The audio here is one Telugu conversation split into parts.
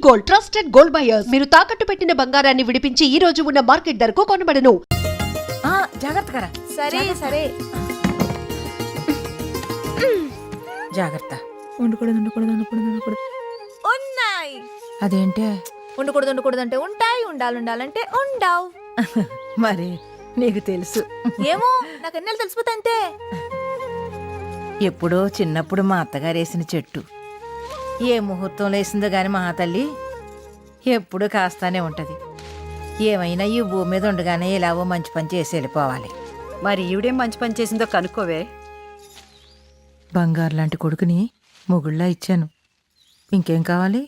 Gold, trusted gold buyers. మీరు తాకట్టు పెట్టిన బంగారాన్ని విడిపించి ఈ రోజు ఉన్న మార్కెట్ ధరకు కొనబడను. జాగ్రత్త. సరే సరే జాగ్రత్త. ఉన్నాయి. అదేంటే ఉండకూడదు అంటే ఉంటాయి, ఉండాలంటే ఉండవు. మరి నీకు తెలుసు. ఏమో నాకు ఎన్నెళ్ళు తెలిసిపోతా అంతే. ఎప్పుడో చిన్నప్పుడు మా అత్తగారు వేసిన చెట్టు ఏ ముహూర్తంలో వేసిందో గాని మా తల్లి ఎప్పుడూ కాస్తానే ఉంటది. ఏమైనా ఈ భూమి మీద ఉండగానే ఇలావో మంచి పని చేసి వెళ్ళిపోవాలి. మరి ఈవిడేం మంచి పని చేసిందో కనుక్కోవే. బంగారు లాంటి కొడుకుని మొగుళ్ళా ఇచ్చాను, ఇంకేం కావాలి?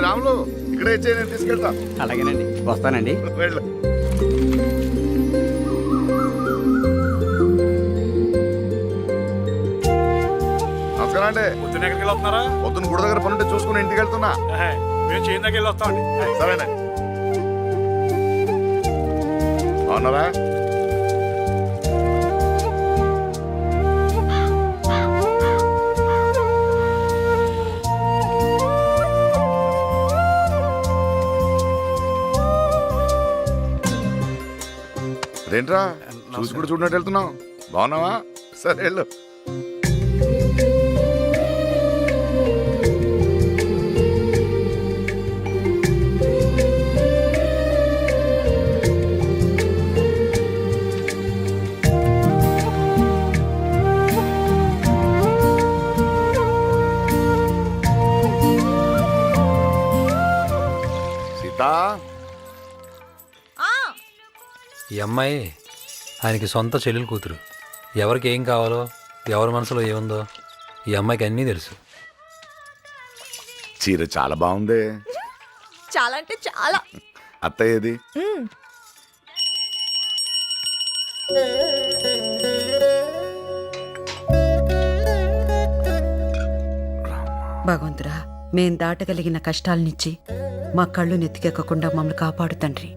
రాములు ఇక్కడే ఇచ్చే, నేను తీసుకెళ్తా. అలాగేనండి, వస్తానండి. వెళ్ళు. నమస్కారం అండి. పొద్దున ఎక్కడికి వెళ్తున్నారా? పొద్దున్న గుడి దగ్గర పనుంటే చూసుకుని ఇంటికి వెళ్తున్నా. మేము చేయి దగ్గర వెళ్ళి వస్తామండి. సరేనే. అవునరా? అదేంట్రా చూసి కూడా చూడనట్టు వెళ్తున్నావు? బాగున్నావా? సరే వెళ్ళు. సీతా, ఈ అమ్మాయి ఆయనకి సొంత చెల్లెలు కూతురు. ఎవరికి ఏం కావాలో, ఎవరి మనసులో ఏముందో ఈ అమ్మాయికి అన్నీ తెలుసు. చీర చాలా బాగుంది. చాలా అంటే చాలా. అత్తయ్యది భగవంతురా, మేం దాటగలిగిన కష్టాలనిచ్చి మా కళ్ళు నెత్తికెక్కకుండా మమ్మల్ని కాపాడు తండ్రి.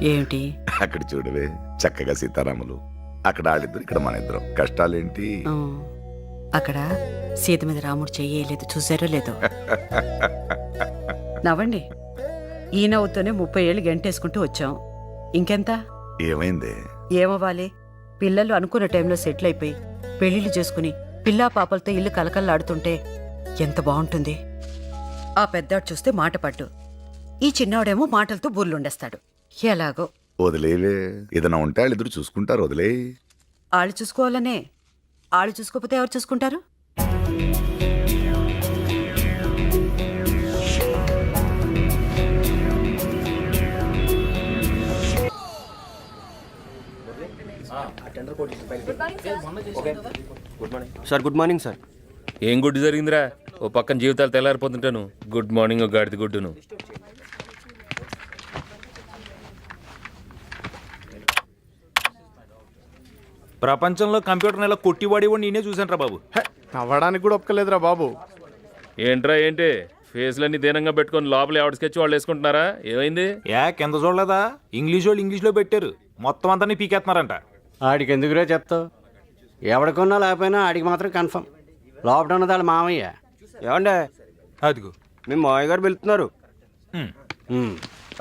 ఏమిటి అక్కడ చూడవే, చక్కగా సీతారాములు. అక్కడ ఆడిద్దరు, ఇక్కడ మన ఇద్దరం. కష్టాలేంటి? ఆ, అక్కడ సీత మీద రాముడు చెయ్యలేదు, చూసారో లేదో. నవ్వండి. ఈ నవ్వుతోనే 30 ఏళ్ళు గంటేసుకుంటూ వచ్చాం. ఇంకెంత ఏమైంది? ఏమవ్వాలి? పిల్లలు అనుకున్న టైంలో సెటిల్ అయిపోయి పెళ్లిళ్ళు చేసుకుని పిల్లా పాపలతో ఇల్లు కలకల్లాడుతుంటే ఎంత బాగుంటుంది. ఆ పెద్దాడు చూస్తే మాట పడ్డు, ఈ చిన్నవాడేమో మాటలతో బుర్లుండేస్తాడు. ఎలాగో వదిలేవే, ఏదైనా ఉంటే వాళ్ళిద్దరు చూసుకుంటారు. వదిలే. ఆళ్ళు చూసుకోవాలనే. ఆళ్ళు చూసుకోకపోతే ఎవరు చూసుకుంటారు? Sir good morning sir. ఏం గుడ్డు జరిగిందిరా? ఓ పక్కన జీవితాలు తెల్లారిపోతుంటాను. గుడ్ మార్నింగ్, ఓ గాడిది గుడ్డును. ప్రపంచంలో కంప్యూటర్ నెల కొట్టివాడి నేనే చూసాను రా బాబు. నవ్వడానికి కూడా ఒప్పుకోలేదురా బాబు. ఏంట్రా ఏంటి ఫేస్లన్నీ దీనంగా పెట్టుకొని లోపల ఎవడ స్కెచ్ వాళ్ళు వేసుకుంటున్నారా? ఏమైంది? కింద చూడలేదా? ఇంగ్లీష్ వాళ్ళు ఇంగ్లీష్లో పెట్టారు, మొత్తం అంతా పీకేస్తున్నారంట. ఆడికి ఎందుకురా చెప్తావు? ఎవడికొన్నా లేకపోయినా ఆడికి మాత్రం కన్ఫర్మ్. లోపల ఉన్నది వాళ్ళ మామయ్య. ఏమండే, అదిగో మీ మామయ్య గారు వెళ్తున్నారు.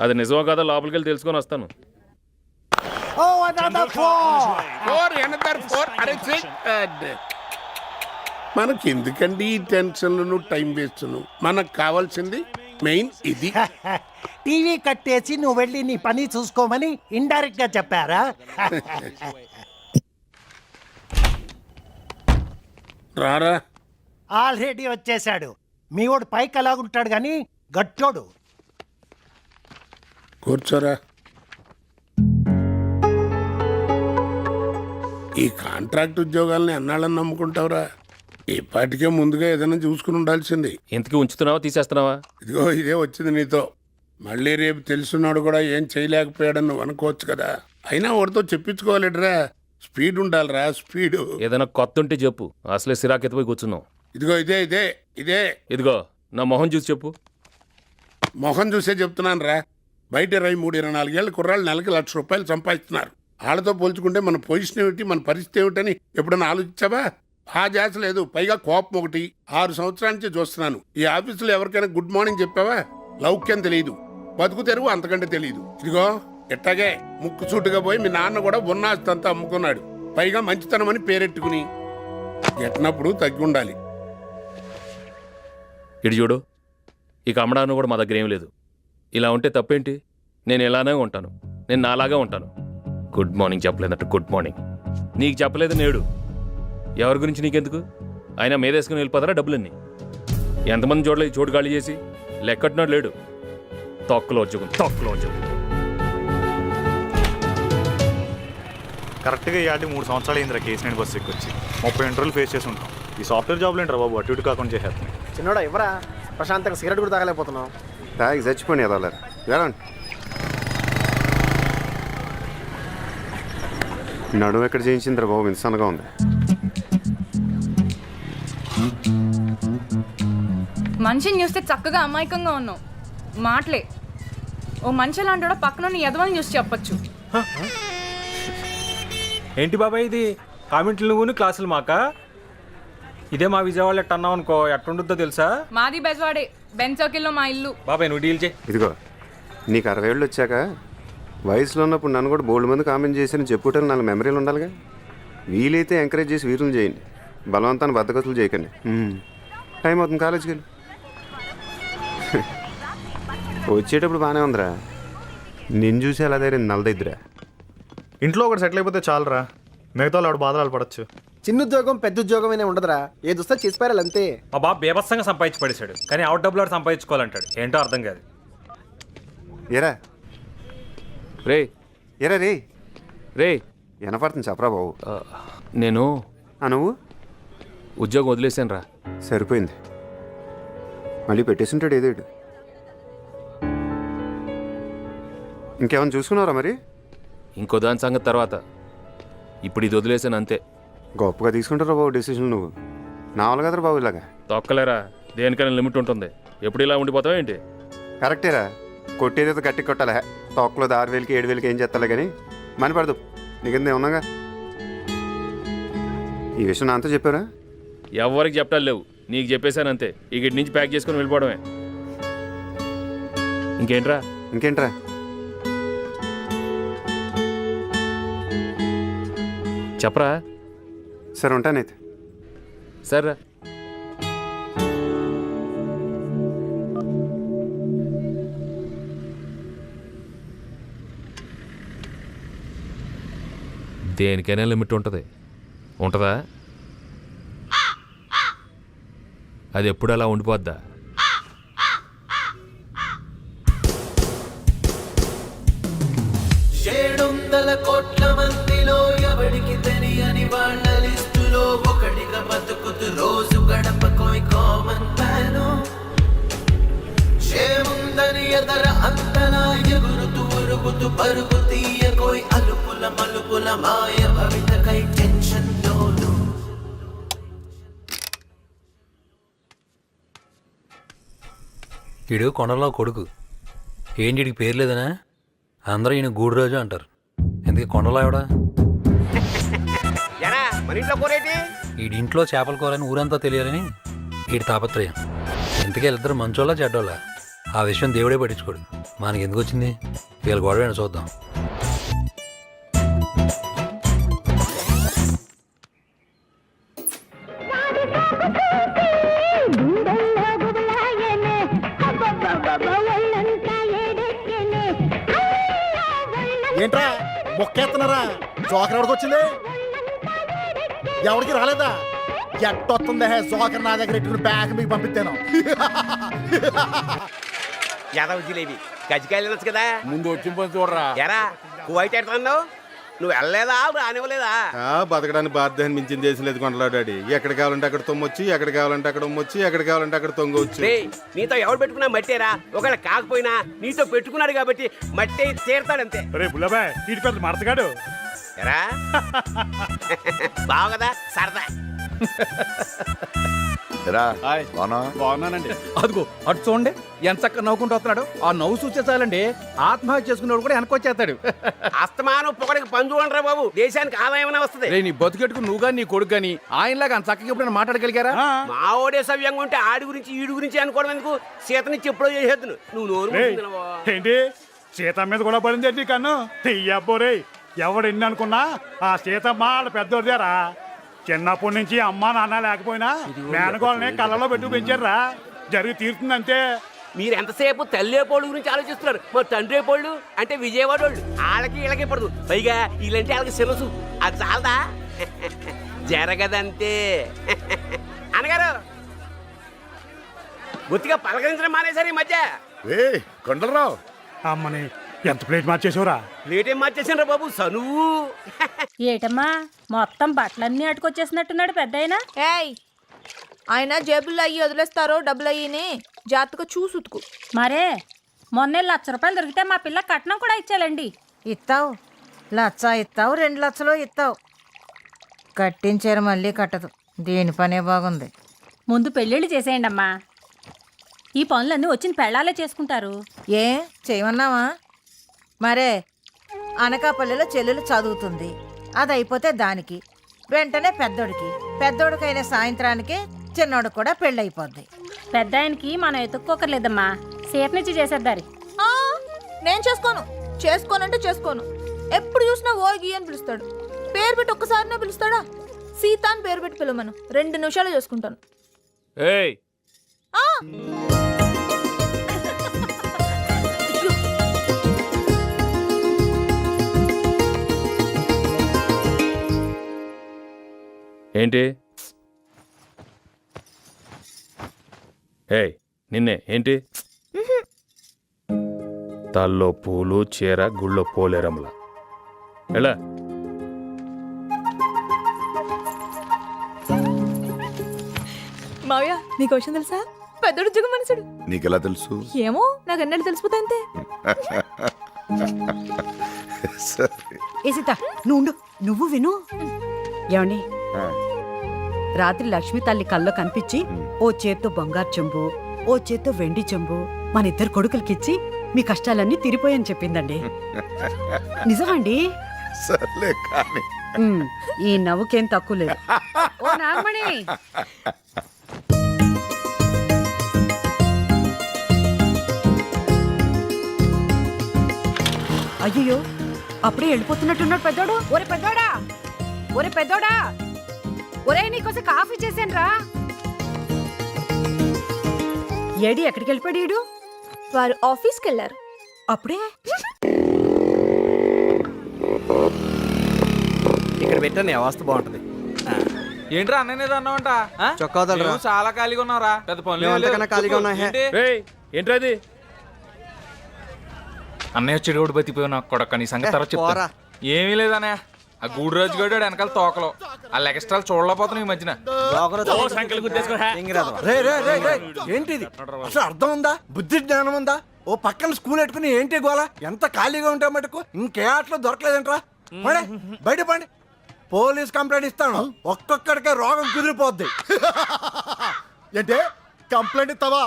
అది నిజమో కదా, లోపలికి వెళ్ళి తెలుసుకొని వస్తాను. మనకి ఎందుకండి ఈ టెన్షన్లను, టైం వేస్ట్ను? మనకు కావాల్సింది మెయిన్ ఇది. టీవీ కట్టేసి నువ్వు వెళ్ళి నీ పని చూసుకోమని ఇండైరెక్ట్ గా చెప్పారా? రారా. ఆల్రెడీ వచ్చేసాడు. మీ వాడు పైకి అలాగుంటాడు గాని గట్టోడు. కూర్చోరా. ఈ కాంట్రాక్ట్ ఉద్యోగాల్ని ఎన్నాళ్ళని నమ్ముకుంటావురా? ఇప్పటికే ముందుగా ఏదైనా చూసుకుని ఉండాల్సింది. ఇంతకీ ఉంచుతున్నావా తీసేస్తున్నావా? ఇదిగో ఇదే వచ్చింది నీతో. మళ్ళీ రేపు తెలుసున్నాడు కూడా ఏం చేయలేకపోయాడని నువ్వు అనుకోవచ్చు కదా. అయినా వాడితో చెప్పించుకోవాలిడ్రా. స్పీడ్ ఉండాలిరా, స్పీడు. ఏదైనా కొత్త ఉంటే చెప్పు, అసలే సిరాకెత్తిపోయి కూర్చున్నావు. ఇదిగో ఇదే ఇదే ఇదే. ఇదిగో నా మొహం చూసి చెప్పు. మొహం చూసే చెప్తున్నాను రా. బయట 23-24 ఏళ్ళ కుర్రాళ్ళు నెలకి ₹1,00,000 సంపాదిస్తున్నారు. వాళ్ళతో పోల్చుకుంటే మన పొజిషన్ ఏమిటి, మన పరిస్థితి ఏమిటని ఎప్పుడైనా ఆలోచించావా? ఆ జాస లేదు, పైగా కోపం ఒకటి. 6 సంవత్సరాల నుంచి చూస్తున్నాను. ఈ ఆఫీసులో ఎవరికైనా గుడ్ మార్నింగ్ చెప్పావా? లౌక్యం తెలియదు, బతుకు తెరువు అంతకంటే తెలియదు. ఇదిగో ఎట్టాగే ముక్కు సూటుగా పోయి మీ నాన్న కూడా ఉన్నాస్తంతా అమ్ముకున్నాడు. పైగా మంచితనం అని పేరెట్టుకుని ఎట్టినప్పుడు తగ్గి ఉండాలి. ఇటు చూడు, ఇక అమ్మడానికి కూడా మా దగ్గర ఏం లేదు. ఇలా ఉంటే తప్పేంటి? నేను ఇలానే ఉంటాను, నేను నాలాగే ఉంటాను. గుడ్ మార్నింగ్ చెప్పలేదట గుడ్ మార్నింగ్. నీకు చెప్పలేదు నేడు, ఎవరి గురించి నీకెందుకు? ఆయన మీదేసుకుని వెళ్ళిపోతారా డబ్బులన్నీ? ఎంతమంది చూడలేదు చోటు ఖాళీ చేసి? లెక్కట్టున్నాడు లేడు. తొక్కలో ఉద్యోగం. కరెక్ట్గా ఇవాళ 3 సంవత్సరాలు అయిందిరా కేసీఆర్ బస్సు ఎక్కొచ్చి 30 ఇంటర్వ్యూలు ఫేస్ చేసి ఉంటాం. ఈ సాఫ్ట్వేర్ జాబ్లు ఏంట్రా బాబు, అటు ఇటు కాకుండా చేసేస్తున్నాయి. చిన్నోడా ఎవరా ప్రశాంతంగా సిగరెట్ కూడా తాగలేకపోతున్నావు. తాగి చచ్చిపోయి ఎదాలేరు. నడుము ఎక్కడ చేయించిందిరా బాబు, ఇన్సాన్గా ఉంది. మనిషిని చూస్తే చక్కగా అమాయకంగా ఉన్నావు. మాటలే ఓ మనిషి లాంటి పక్కన ఎదవని చూసి చెప్పొచ్చు. ఏంటి బాబాయ్ ఇది? కామెంట్లు నువ్వు క్లాసులు మాకా? ఇదే మా విజయవాడ ఎట్ట అన్నావు అనుకో, ఎట్టుంటుందో తెలుసా? మాది బెజవాడే, బెంచోకిల్లో మా ఇల్లు. బాబాయ్ నువ్వు డీల్ చేయి. ఇదిగో నీకు 60 ఏళ్ళు వచ్చాక వయసులో ఉన్నప్పుడు నన్ను కూడా బోల్డ్ మంది కామెంట్ చేసి చెప్పుకుంటే నాకు మెమరీలు ఉండాలిగా. వీలైతే ఎంకరేజ్ చేసి వీరులు చేయండి, బలవంతాన్ని బద్దగతులు చేయకండి. టైం అవుతుంది, కాలేజీకి వెళ్ళి. వచ్చేటప్పుడు బాగానే ఉందిరా, నిన్ను చూసి అలా దగ్గర నల్లదిద్దురా. ఇంట్లో ఒకటి సెటిల్ అయిపోతే చాలరా, మిగతా వాళ్ళు బాధలు పడచ్చు. చిన్న ఉద్యోగం పెద్ద ఉద్యోగం అయినా ఉండదురా, ఏది వస్తే చేసిపారాలి అంతే. మా బాబు బేబత్సంగా సంపాదించి పడేశాడు, కానీ అవుట్ డబ్బులు ఆడు సంపాదించుకోవాలంటాడు. ఏంటో అర్థం కాదు. ఏరా రే ఏరా రే రే వినపడుతుంది చెప్పరా బాబు. నేను నువ్వు ఉద్యోగం వదిలేసాను రా. సరిపోయింది, మళ్ళీ పెట్టేసింటాడు ఏదో. ఇంకేమైనా చూసుకున్నారా మరి? ఇంకో దాని సంగతి తర్వాత, ఇప్పుడు ఇది వదిలేసాను అంతే. గొప్పగా తీసుకుంటారా బాబు డెసిషన్ నువ్వు. నా వల్ల కదరా బాబు ఇలాగా. తొక్కలేరా, దేనికైనా లిమిట్ ఉంటుంది. ఎప్పుడు ఇలా ఉండిపోతావా ఏంటి? కరెక్టేరా, కొట్టేదైతే గట్టి కొట్టాలి. తొక్కలో 6,000కి 7,000కి ఏం చేస్తాలే కానీ మని పడదు. నీకెందుకు ఉన్నాగా ఈ విషయం నాతో చెప్పారా? ఎవరికి చెప్పాలి లేవు, నీకు చెప్పేశాను అంతే. ఇక్కడి నుంచి ప్యాక్ చేసుకుని వెళ్ళిపోవడమే. ఇంకేంట్రా చెప్పరా. సరే ఉంటానైతే. సరే దేనికైనా లిమిట్ ఉంటుందా? అది ఎప్పుడు అలా ఉండిపోద్దా? కోట్ల మందిలో ఎవడికి తెలియని వాళ్ళ లిస్టులో ఒకటిగా బతుకుతూ రోజు గడపకోయ్ కామన్ మ్యాను. చేముందని ఎదర అంతలా ఎగురుతూ ఉరుగుతూ పరుగు తీయకోయ్ అలుపుల మలుపుల మాయ భవితకై టెన్షన్ లోను. వీడు కొండలో కొడుకు. ఏంటి వీడికి పేరు లేదనా? అందరూ ఈయన గూడురాజు అంటారు. ఎందుకు కొండలో ఎవడా? వీడి ఇంట్లో చేపల కూర అని ఊరంతా తెలియాలని వీడి తాపత్రయం. ఇంతకీ వీళ్ళిద్దరు మంచోళ్ళ చెడ్డోళ్ళ? ఆ విషయం దేవుడే పట్టించుకోడు. మనకి ఎందుకు వచ్చింది? వీళ్ళ గొడవ చూద్దాం. ఏంట్రా మొక్కేస్తున్నారా? జోకర్ ఎవరికి వచ్చింది? ఎవరికి రాలేదా? ఎట్టొస్తుందే జోకర్ నా దగ్గర ఇట్టుకుని బ్యాగ్ మీకు పంపిస్తాను. యాదవ్ జిలేబీ గజ్జికాయలు తినొచ్చు కదా. ముందు వచ్చిన పని చూడరా. ఎరా కువైట్ ఎడుతున్నావు? నువ్వు వెళ్ళలేదా? రానివ్వలేదా? బతకడానికి బాధ్యత మించిన దేశం లేదు కొండలాడాడి. ఎక్కడ కావాలంటే అక్కడ తొమ్మొచ్చి, ఎక్కడ కావాలంటే అక్కడ ఉమ్మొచ్చి, ఎక్కడ కావాలంటే అక్కడ తొంగొచ్చు. నీతో ఎవరు పెట్టుకున్నా మట్టేరా. ఒకవేళ కాకపోయినా నీతో పెట్టుకున్నాడు కాబట్టి మట్టే తీరుతాడంతే. మడతగాడు ఎరా బావు కదా సరదా. ఎరా, బాగున్నావా? బాగున్నానండి. అదిగో అటు చూడండి ఎంత చక్కగా నవ్వుకుంటూ వస్తున్నాడు. ఆ నవ్వు చూస్తే చాలండి ఆత్మహత్య చేసుకునేవాడు కూడా వెనకొచ్చేస్తాడు. అస్తమానం పొగడికి పని చూడండిరా బాబు, దేశానికి ఆదాయం వస్తుంది. రే నీ బతుకెట్టుకు నువ్వు కానీ నీ కొడుకు కానీ ఆయనలాగా అంత చక్కగా ఎప్పుడైనా మాట్లాడగలిగారా? మా ఓడే సవ్యంగా ఉంటే ఆడి గురించి ఈడి గురించి అనుకోవడం ఎందుకు? సీతనిచ్చి ఎప్పుడో చేసేద్దును. నువ్వు నోరు మూసుకున్నావా? ఏంటి సీత మీద కూడా పడింది ఏంటి కన్ను? అబ్బోరే ఎవడు ఎన్ని అనుకున్నా ఆ సీతమ్మ వాళ్ళ పెద్దోడిదేరా. చిన్నప్పటి నుంచి అమ్మ నాన్న లేకపోయినా మేనగోళ్ళని కళ్ళలో పెట్టు పెంచారా. జరిగి తీరుతుందంటే. మీరు ఎంతసేపు తల్లేపోళ్ళు గురించి ఆలోచిస్తున్నారు, మా తండ్రి పోళ్ళు అంటే విజయవాడ వాళ్ళు. వాళ్ళకి వీళ్ళకి పడదు, పైగా వీళ్ళంటే వాళ్ళకి సెలసు. అది చాలదా? జరగదంతే. అనగారు బొత్తిగా పలకరించడం మానేశారు ఈ మధ్య. కొండలరావు, అమ్మని ఎంత ప్లేట్ మార్చేసావురా? ప్లేట్ ఏం మార్చేసాను రా బాబు, సనువు. ఏటమ్మా మొత్తం బట్టలన్నీ అటుకొచ్చేసినట్టున్నాడు పెద్ద ఏయ్, ఆయన జేబుల్లో అయ్యి వదిలేస్తారో డబ్బులు అయ్యిని జాగ్రత్తగా చూసుతుకు. మరే మొన్నే 1,00,000 రూపాయలు దొరికితే మా పిల్ల కట్నం కూడా ఇచ్చాలండి. ఇస్తావు 1,00,000 ఇస్తావు, 2 లక్షలు ఇస్తావు. కట్టించారు మళ్ళీ కట్టదు. దీని పనే బాగుంది. ముందు పెళ్ళిళ్ళు చేసేయండి అమ్మా. ఈ పనులన్నీ వచ్చిన పెళ్ళాలే చేసుకుంటారు. ఏ చేయమన్నావా? మరే అనకాపల్లిలో చెల్లెలు చదువుతుంది. అది అయిపోతే దానికి వెంటనే పెద్దోడికైన సాయంత్రానికి చిన్నోడు కూడా పెళ్ళైపోద్ది. పెద్ద ఆయనకి మనం ఎత్తుక్కోకర్లేదమ్మా, సీతనిచ్చి చేసేద్దారి. నేను చేసుకోనంటే చేసుకోను. ఎప్పుడు చూసినా ఓ గీ అని పిలుస్తాడు. పేరు పెట్టి ఒక్కసారినే పిలుస్తాడా? సీత అని పేరు పెట్టి పిలవమను, 2 నిమిషాలు చేసుకుంటాను. ఏయ్ ఏంటి? ఏయ్ నిన్నే ఏంటి? తల్లో పూలు చీర గుళ్ళో పోలేరమ్మల ఎలా? మావయ్య నీకు విషయం తెలుసా? పెద్దోడు జగ మనుషుడు. నీకెలా తెలుసు? ఏమో నాకు ఎన్నడూ తెలిసిపోతా అంతే. సరే. ఏ సీత నువ్వు విను. ఏమండి, రాత్రి లక్ష్మి తల్లి కల్లో కనిపించి ఓ చేత్తో బంగారు చెంబు, ఓ చేత్తో వెండి చెంబు మన 2 కొడుకులకిచ్చి మీ కష్టాలన్నీ తీరిపోయని చెప్పిందండి. నిజమండి? సర్లే కానీ ఈ నవ్వుకేం తక్కువ లేదు. ఓ నాగమణి, అయ్యో అప్పుడే వెళ్ళిపోతున్నట్టున్నాడు పెద్దోడు. ఒరే పెద్దోడా, ఒరే నీకోసం కాఫీ చేశాను రా. ఏడి ఎక్కడికి వెళ్ళిపోయాడు? వారు ఆఫీస్కి వెళ్ళారు. అప్పుడే ఇక్కడ పెట్టాను, అవస్థ బాగుంటది. ఏంట్రా అన్నయ్య అన్నావంట? చొక్కా చాలా ఖాళీగా ఉన్నావురా. పెద్ద పనులు ఖాళీగా ఉన్నా. ఏంట్రా అది? అన్నయ్య వచ్చి రోడ్డు బతికిపోయి నాకు కొడక నీ సంగతి తర్వాత చెప్తా. ఏమీ లేదన్నయ్య, ఆ గూడురాజు గడు వెనకాల తోకలో ఆ లెగస్ట్రాలు చూడలేకపోతున్నాయి ఈ మధ్యన. ఏంటిది అసలు అర్థం ఉందా? బుద్ధి జ్ఞానం ఉందా? ఓ పక్కన స్కూల్ పెట్టుకుని ఏంటి గోలా? ఎంత ఖాళీగా ఉంటే మటుకు ఇంకే ఆటలో దొరకలేదంట్రా. బయట పండి, పోలీస్ కంప్లైంట్ ఇస్తాను. ఒక్కొక్కడికే రోగం కుదిరిపోద్ది. ఏంటే కంప్లైంట్ ఇస్తావా?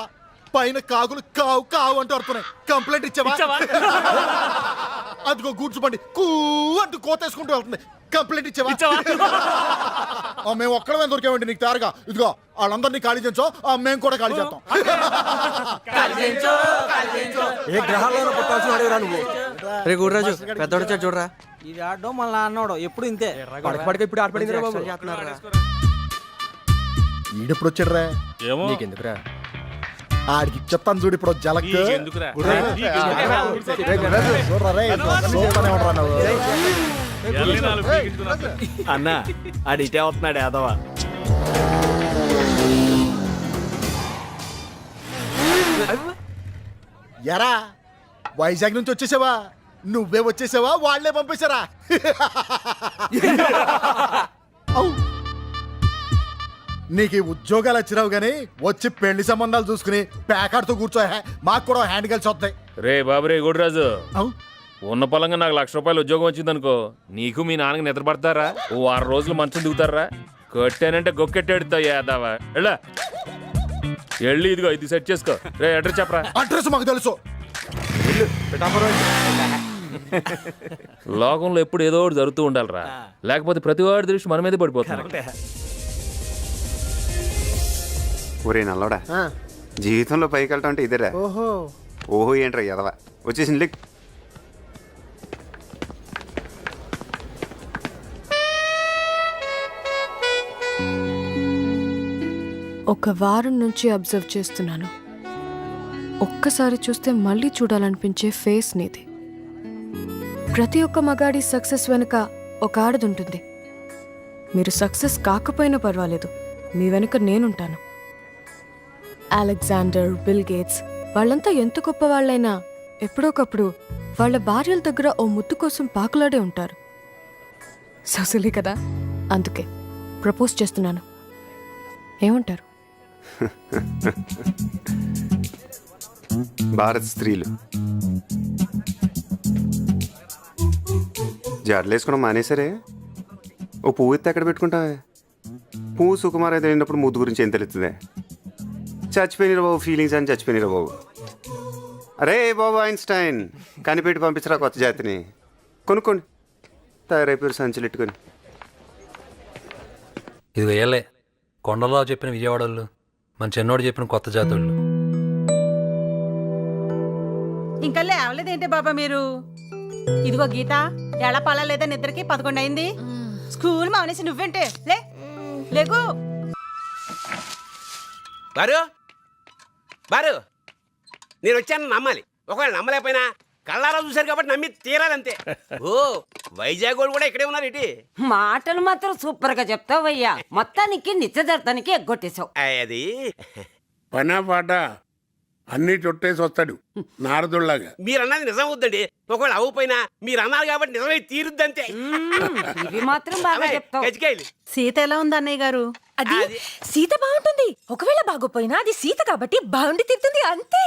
పైన కాకులు కావు కావు అంటూ అడుతున్నాయి. కంప్లైంట్ ఇచ్చావా? అదిగో కూర్చోండి, కూ అంటూ కోతేసుకుంటూ వెళ్తుంది. కంప్లైంట్ ఇచ్చావా? మేము ఒక్కడమే దొరికామండి నీకు తయారుగా. ఇదిగో వాళ్ళందరినీ ఖాళీ చేయించో, మేము కూడా ఖాళీ చేస్తాం. ఏ గ్రహాల్లో పుట్టాల్సిన వాడేరా నువ్వు? రే గూడరాజు పెద్దోడు వచ్చాడు చూడరా. ఇది ఆడో మళ్ళీ అన్నాడు ఎప్పుడు ఇంతే పడక ఇప్పుడు ఆడపడింది. ఈడెప్పుడు వచ్చాడు రా? ఏమో నీకెందుకురా? ఆడికి చెప్తాను చూడు ఇప్పుడు జలక్. అన్న ఆడి ఇటే అవుతున్నాడు యాదవా. ఎరా వైజాగ్ నుంచి వచ్చేసావా? నువ్వే వచ్చేసావా వాళ్లే పంపేశారా? నీకు ఈ ఉద్యోగాలు వచ్చినావు గానీ వచ్చి పెళ్లి సంబంధాలు చూసుకుని ప్యాకాడుతూ కూర్చో. మాకు కూడా హ్యాండ్ కలిసి వస్తాయి. రే బాబురే గుడిరాజు, ఉన్న పొలంగా నాకు 1,00,000 రూపాయలు ఉద్యోగం వచ్చిందనుకో, నీకు మీ నాన్నకి నిద్ర పడతారా? ఓ 6 రోజులు మంచం దిగుతారా? కొట్టానంటే గొక్కెట్టాడుతావు యాదవా వెళ్ళా వెళ్ళి ఇదిగో ఇది సెట్ చేసుకో రే అడ్రస్ చెప్పరా. అడ్రస్ మాకు తెలుసు. లోకంలో ఎప్పుడు ఏదో ఒకటి జరుగుతూ ఉండాలిరా, లేకపోతే ప్రతి వాడి దృష్టి మన మీదే పడిపోతుంది. ఒరే నల్లోడా, జీవితంలో పైకి వెళ్ళటం అంటే ఇదేరా. ఓహో ఏంట్రా ఎదవా వచ్చేసింది లెక్. ఒక వారం నుంచి అబ్జర్వ్ చేస్తున్నాను. ఒక్కసారి చూస్తే మళ్ళీ చూడాలనిపించే ఫేస్ నీది. ప్రతి ఒక్క మగాడి సక్సెస్ వెనుక ఒక ఆడదుంటుంది. మీరు సక్సెస్ కాకపోయినా పర్వాలేదు, మీ వెనుక నేనుంటాను. అలెగ్జాండర్, బిల్ గేట్స్ వాళ్ళంతా ఎంత గొప్ప వాళ్ళైనా ఎప్పుడోకప్పుడు వాళ్ళ భార్యల దగ్గర ఓ ముద్దు కోసం పాకులాడే ఉంటారు. సొసలి కదా, అందుకే ప్రపోజ్ చేస్తున్నాను. ఏమంటారు? భారత్ స్త్రీలు జడలు వేసుకోవడం మానేసరే. ఓ పువ్వు ఎత్తి ఎక్కడ పెట్టుకుంటావే? పువ్వు సుకుమార్ అయితే వెళ్ళినప్పుడు ముద్దు గురించి ఏం తెలుస్తుందే? చచ్చిపోయినరా బాబు ఫీలింగ్స్ అని, చచ్చిపోయినరా బాబు. అరే బాబు ఐన్స్టైన్, కనిపెట్టి పంపించరా కొత్త జాతిని. కొనుక్కోండి, తయారైపోయారు సంచులు ఎట్టుకొని. ఇది వేయలే కొండలో చెప్పిన విజయవాడోళ్ళు, మన చిన్నోడు చెప్పిన కొత్త జాతోళ్ళు. ఇంకా లేవలేదేంటి బాబా మీరు? ఇదిగో గీత, ఎలా పలాలేదా నిద్రకి 11 అయింది. స్కూల్ మానేసి నువ్వేంటే లేకు. బారు బారు, నేను వచ్చాను నమ్మాలి. ఒకవేళ నమ్మలేకపోయినా కళ్ళారా చూశారు కాబట్టి నమ్మి తీరాలంతే. ఓ వైజాగ్ వాళ్ళు కూడా ఇక్కడే ఉన్నారు ఏంటి? మాటలు మాత్రం సూపర్ గా చెప్తావయ్యా. మొత్తానికి నిశ్చితార్థానికి ఎగ్గొట్టేశావు. అది పనా పాట అన్ని చుట్టేసి వస్తాడు నారదుల్లాగా. మీరు అన్నది నిజం అవుద్దండి. ఒకవేళ అవ్వపోయినా మీరు అన్నారు కాబట్టి నిజమే తీరుద్దంతే. ఇవి మాత్రం బాగా చెప్తావు. కజ్జికాయలు. సీత ఎలా ఉంది అన్నయ్య గారు? అది సీత బాగుంటుంది. ఒకవేళ బాగోపోయినా అది సీత కాబట్టి బాగుండి తిరుగుతుంది అంతే.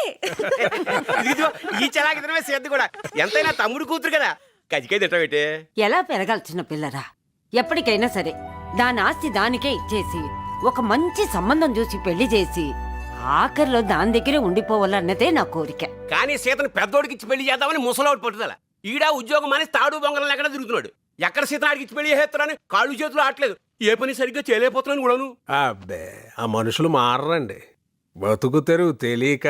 ఇదిగో ఈ చలాకితనమే సేద్దు కూడా. ఎంతైనా తమ్ముడు కూతురు కదా. కజ్జికాయ తింటావేటే? ఎలా పెరగాల్సిన పిల్లరా? ఎప్పటికైనా సరే దాని ఆస్తి దానికే ఇచ్చేసి ఒక మంచి సంబంధం చూసి పెళ్లి చేసి ఆఖరిలో దాని దగ్గరే ఉండిపోవాలన్నదే నా కోరిక. కానీ సీతను పెద్దోడికి ఇచ్చి పెళ్లి చేద్దామని ముసలోడు పట్టుదల. ఈడా ఉద్యోగం అని తాడు బొంగరం ఎక్కడ తిరుగుతున్నాడు. ఎక్కడ సీతను ఆడికి ఇచ్చి పెళ్లి చేస్తారని కాళ్ళు చేతులు ఆటలేదు. ఏ పని సరిగ్గా చేయలేకపోతున్నాను కూడాను. అబ్బే ఆ మనుషులు మారరండి. బతుకు తెరువు తెలియక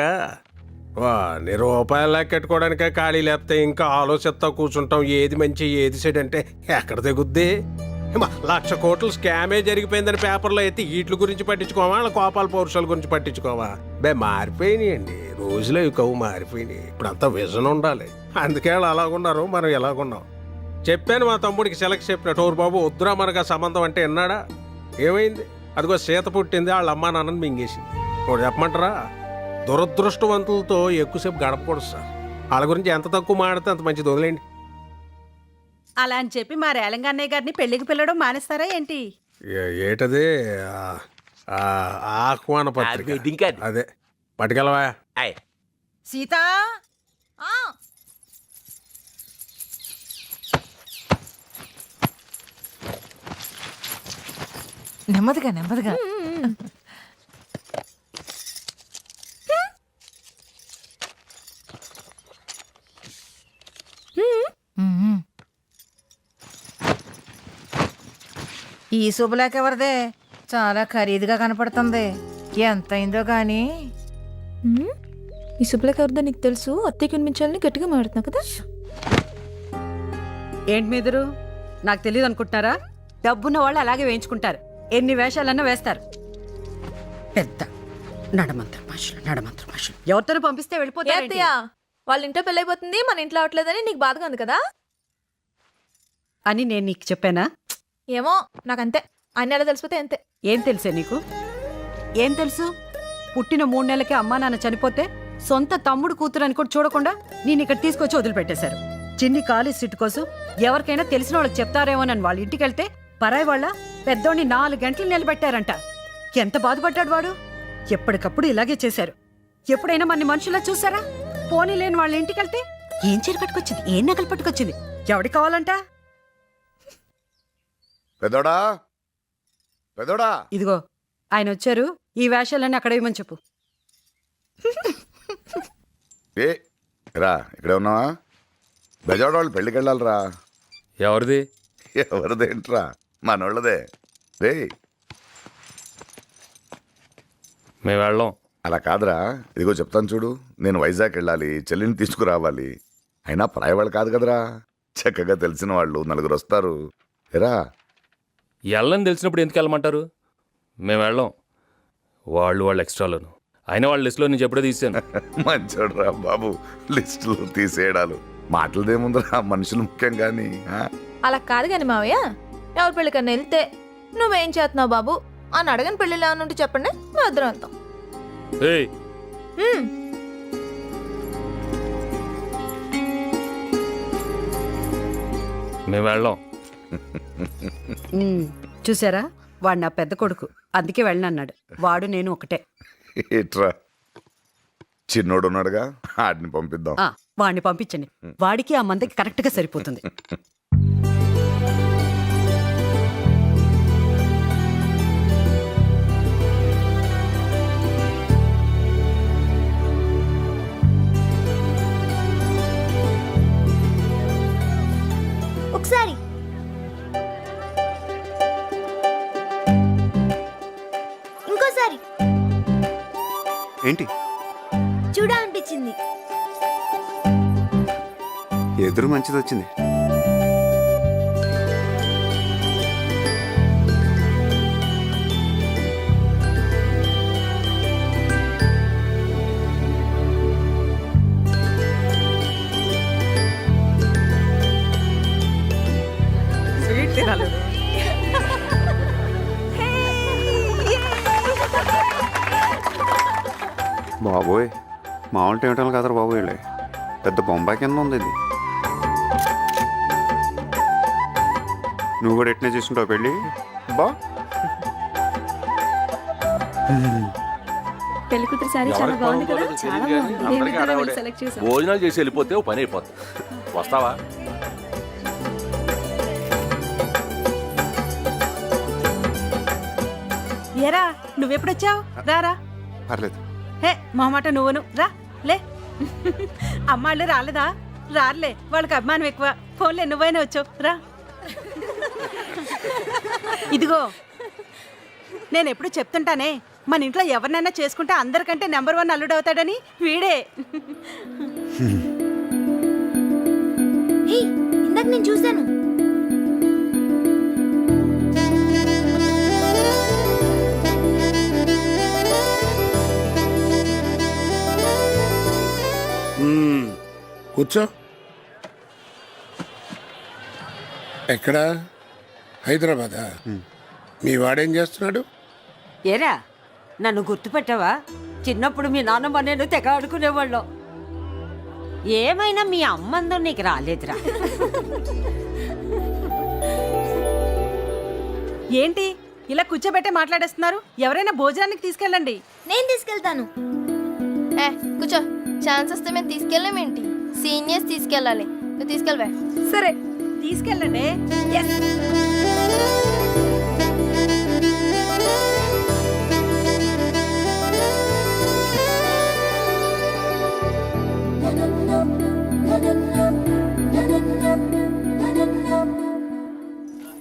రూపాయలు లెక్కెట్టుకోవడానికే ఖాళీ లేకపోతే ఇంకా ఆలోచిస్తా కూర్చుంటాం. ఏది మంచి ఏది సెడ్ అంటే ఎక్కడ తెగుద్ది? 1,00,000 కోట్లు స్కామే జరిగిపోయిందని పేపర్లో అయితే వీటి గురించి పట్టించుకోవా, వాళ్ళ కోపాల పౌరుషాల గురించి పట్టించుకోవా? మారిపోయినాయండి రోజులు. ఇవి కవు మారిపోయినాయి. ఇప్పుడు అంతా విజన్ ఉండాలి. అందుకే వాళ్ళు అలాగున్నారు, మనం ఎలాగున్నాం. చెప్పాను మా తమ్ముడికి సెలెక్ట్ చెప్పినట్టు, ఓరు బాబు వద్దురా మనకు ఆ సంబంధం అంటే విన్నాడా? ఏమైంది? అదిగో సీత పుట్టింది, వాళ్ళ అమ్మా నాన్నని మింగేసింది. ఇప్పుడు చెప్పమంటారా, దురదృష్టవంతులతో ఎక్కువసేపు గడపకూడదు సార్. వాళ్ళ గురించి ఎంత తక్కువ మాడితే అంత మంచిది. వదిలేండి. అలా అని చెప్పి మా రేలంగా అన్నయ్య గారిని పెళ్లికి పిల్లడం మానేస్తారా ఏంటి? ఏటది? ఆహ్వాన పత్రిక. అదే పట్టుకెళ్ళవా? సీత, నెమ్మదిగా నెమ్మదిగా. ఈ శుభలేఖ ఎవరిదే? చాలా ఖరీదుగా కనపడుతుంది. ఎంత అయిందో గాని. ఈ శుభ్లేఖ ఎవరిదో నీకు తెలుసు. అత్తయ్య కనిపించాలని గట్టిగా మాడుతున్నావు కదా. ఏంటి మీదరు నాకు తెలియదు అనుకుంటున్నారా? డబ్బున్న వాళ్ళు అలాగే వేయించుకుంటారు. ఎన్ని వేషాలన్నా వేస్తారు. పెద్ద నడమంత్ర భాషలు ఎవరితో పంపిస్తే వెళ్ళిపోతారు. వాళ్ళ ఇంట్లో పెళ్ళైపోతుంది, మన ఇంట్లో అవట్లేదని నీకు బాధగా ఉంది కదా అని నేను నీకు చెప్పానా? ఏమో నాకంతే. అన్ని ఎలా తెలిసిపోతే అంతే. ఏం తెలుసే నీకు? ఏం తెలుసు? పుట్టిన 3 నెలలకే అమ్మా నాన్న చనిపోతే సొంత తమ్ముడు కూతురు అని కూడా చూడకుండా నేను ఇక్కడ తీసుకొచ్చి వదిలిపెట్టేశారు. చిన్ని కాలేజ్ సీట్ కోసం ఎవరికైనా తెలిసిన వాళ్ళకి చెప్తారేమోనని వాళ్ళ ఇంటికి వెళ్తే పరాయి వాళ్ళ పెద్దోడిని 4 గంటలు నిలబెట్టారంట. ఎంత బాధపడ్డాడు వాడు. ఎప్పటికప్పుడు ఇలాగే చేశారు. ఎప్పుడైనా మన మనుషులా చూసారా? పోనీ లేని వాళ్ళ ఇంటికి వెళ్తే ఏం చీర కట్టుకొచ్చింది, ఏం నగలు పట్టుకొచ్చింది, ఎవడికి కావాలంట? పెద్దోడా పెదోడా ఇదిగో ఆయన వచ్చారు, ఈ వేషాలన్నీ అక్కడ ఇవ్వమని చెప్పు. ఏ రా ఇక్కడే ఉన్నావా? బెజవాడ వాళ్ళు పెళ్ళికి వెళ్ళాలిరా. ఎవరిది? ఎవరిదేంట్రా, మనోళ్ళదే. రే మేము వెళ్ళాం. అలా కాదురా, ఇదిగో చెప్తాను చూడు. నేను వైజాగ్ వెళ్ళాలి, చెల్లిని తీసుకురావాలి. అయినా పరాయవాళ్ళు కాదు కదరా, చక్కగా తెలిసిన వాళ్ళు నలుగురు వస్తారు. ఎరా వెళ్ళని తెలిసినప్పుడు ఎందుకు వెళ్ళమంటారు? మేము వెళ్ళాం. వాళ్ళు ఎక్స్ట్రాలోను. అయినా వాళ్ళ లిస్టులో నేను ఎప్పుడో తీసాను. మంచోడురా బాబు, లిస్టులు తీసేయడాలు మాటలదేముందిరా, మనుషులు ముఖ్యం కానీ. అలా కాదు కానీ మావయ్య, ఎవరి పెళ్ళికన్నా వెళ్తే నువ్వేం చేస్తున్నావు బాబు అని అడగని పెళ్ళిలో ఉంటే చెప్పండి, మేము ఇద్దరం వెళ్తాం. ఏయ్ మేము వెళ్ళాం. చూసారా, వాడు నా పెద్ద కొడుకు, అందుకే వెళ్ళనన్నాడు. వాడు నేను ఒకటే. ఏట్రా చిన్నోడు ఉన్నాడుగా, ఆడిని పంపిద్దాం. వాడిని పంపించండి, వాడికి ఆ మందకి కరెక్ట్గా సరిపోతుంది. ఒకసారి ఇంకోసారి ఏంటి చూడాలనిపించింది. ఎదురు మంచిది వచ్చింది. బాబోయ్, మామూలు టేమటాలు కదరా బాబు, వీళ్ళే పెద్ద బొంబాయి కింద ఉంది ఇది. నువ్వు కూడా ఎట్నే చేసుకుంటావు పెళ్ళి? బా పెళ్లి కూతురు సారీ చాలా బాగుంది కదా, చాలా బాగుంది. భోజనాలు చేసి వెళ్ళిపోతే ఓ పని అయిపోతుంది. వస్తావా? ఏరా నువ్వెప్పుడొచ్చావు? రారా. పర్లేదు. హే మొహమాట నువ్వును రా, లే. అమ్మాళ్ళు రాలేదా? రారులే, వాళ్ళకి అభిమానం ఎక్కువ. ఫోన్లే, నువ్వైనా వచ్చావు రా. ఇదిగో నేను ఎప్పుడు చెప్తుంటానే, మన ఇంట్లో ఎవరినైనా చేసుకుంటే అందరికంటే నెంబర్ 1 అల్లుడు అవుతాడని. వీడే. ఇందాక నేను చూశాను. కూర్చో. ఎక్కడా? హైదరాబాదా? మీ వాడేం చేస్తున్నాడు? ఏరా, నన్ను గుర్తుపెట్టావా? చిన్నప్పుడు మీ నాన్నమ్మ నేను తెగ ఆడుకునేవాళ్ళం. ఏమైనా మీ అమ్మందో నీకు రాలేదురా. ఏంటి ఇలా కూర్చోబెట్టే మాట్లాడేస్తున్నారు? ఎవరైనా భోజనానికి తీసుకెళ్ళండి. నేను తీసుకెళ్తాను. కూర్చో. ఛాన్స్ వస్తే మేము తీసుకెళ్ళామేంటి? సీనియర్స్ తీసుకెళ్ళాలి. నువ్వు తీసుకెళ్ళవే. సరే తీసుకెళ్ళండి.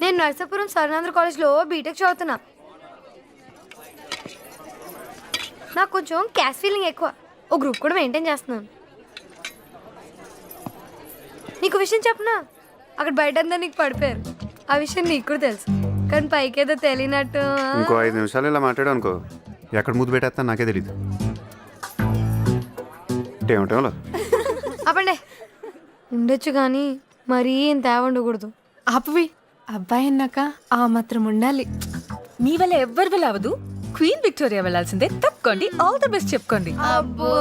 నేను నర్సాపురం సర్వేంద్ర కాలేజ్లో బీటెక్ చదువుతున్నా. నాకు కొంచెం క్యాష్ ఫీలింగ్ ఎక్కువ. ఓ గ్రూప్ కూడా మెయింటైన్ చేస్తున్నాను. నీకు విషయం చెప్పనా? అక్కడ బయట అంతా నీకు పడిపోయారు. ఆ విషయం నీకు కూడా తెలుసు, కానీ పైకేదో తెలియనట్టు. ఇంకో 5 నిమిషాలు ఇలా మాట్లాడావు అనుకో, ఎక్కడ ముద్దు పెట్టేస్తా నాకే తెలీదు. ఏమిటో అప్పండే ఉండొచ్చు కానీ మరీ ఇంత ఉండకూడదు. ఆపవి, అబ్బాయి అన్నాక ఆ మాత్రం ఉండాలి. మీ వల్ల ఎవ్వరి వల్ల అవదు. క్వీన్ విక్టోరియా వెళ్ళాల్సిందే. తప్పుకోండి, ఆల్ ది బెస్ట్ చెప్పుకోండి. అబ్బో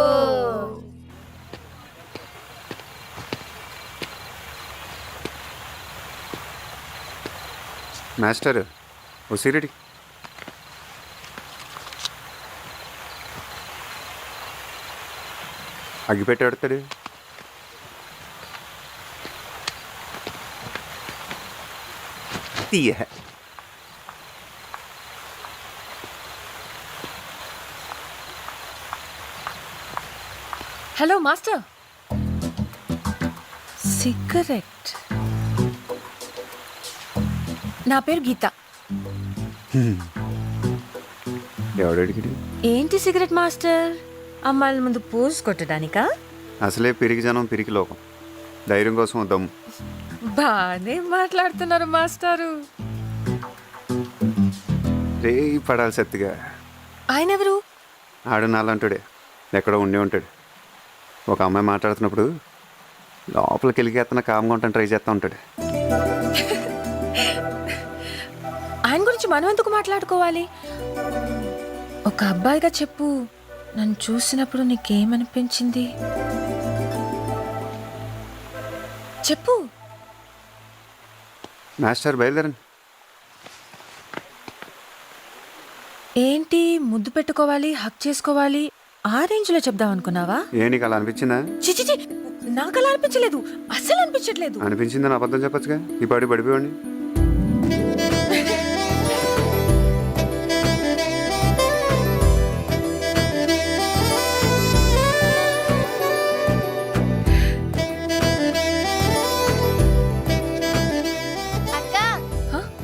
మాస్టర్ ఓ సిరిడి. అగ్గిపెట్టి ఆడతాడు. తీయ హలో మాస్టర్. సిగరెట్. నా పేరు గీత. ఎవడడిగిడి? ఏంటి సిగరెట్ మాస్టర్? అమ్మాయిల ముందు పోజ్ కొట్టడానికా? అసలే పిరికి జనం పిరికి లోకం. ధైర్యం కోసం దమ్ము. బానే మాట్లాడుతున్నారు మాస్టారు. రే పడాలి సత్తిగా. ఆయన ఎవరు? ఆడు నాలంటాడే, ఎక్కడో ఉండి ఉంటాడు. ఒక అమ్మాయి మాట్లాడుతున్నప్పుడు లోపలికి వెళ్ళి ఎత్తన కామ్గా ఉంటాను ట్రై చేస్తూ ఉంటాడు. ఆయన గురించి మనం ఎందుకు మాట్లాడుకోవాలి? ఒక అబ్బాయిగా చెప్పు, నన్ను చూసినప్పుడు నీకేమనిపించింది చెప్పు. మాస్టర్ బయలుదేరండి. ఏంటి ముద్దు పెట్టుకోవాలి, హక్ చేసుకోవాలి, ఆ రేంజ్లో చెప్దాం అనుకున్నావా? ఏ నీకు అలా అనిపించిందా? చిచి, నాకు అలా అనిపించలేదు, అస్సలు అనిపించట్లేదు. అనిపించిందని అబద్ధం చెప్పొచ్చుగా. ఈ పాడి పడిపోయండి.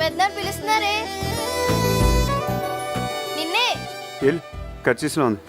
పెద్దలు పిలుస్తున్నారే నిన్నే. వెళ్ళి కట్ చేసిన ఉంది.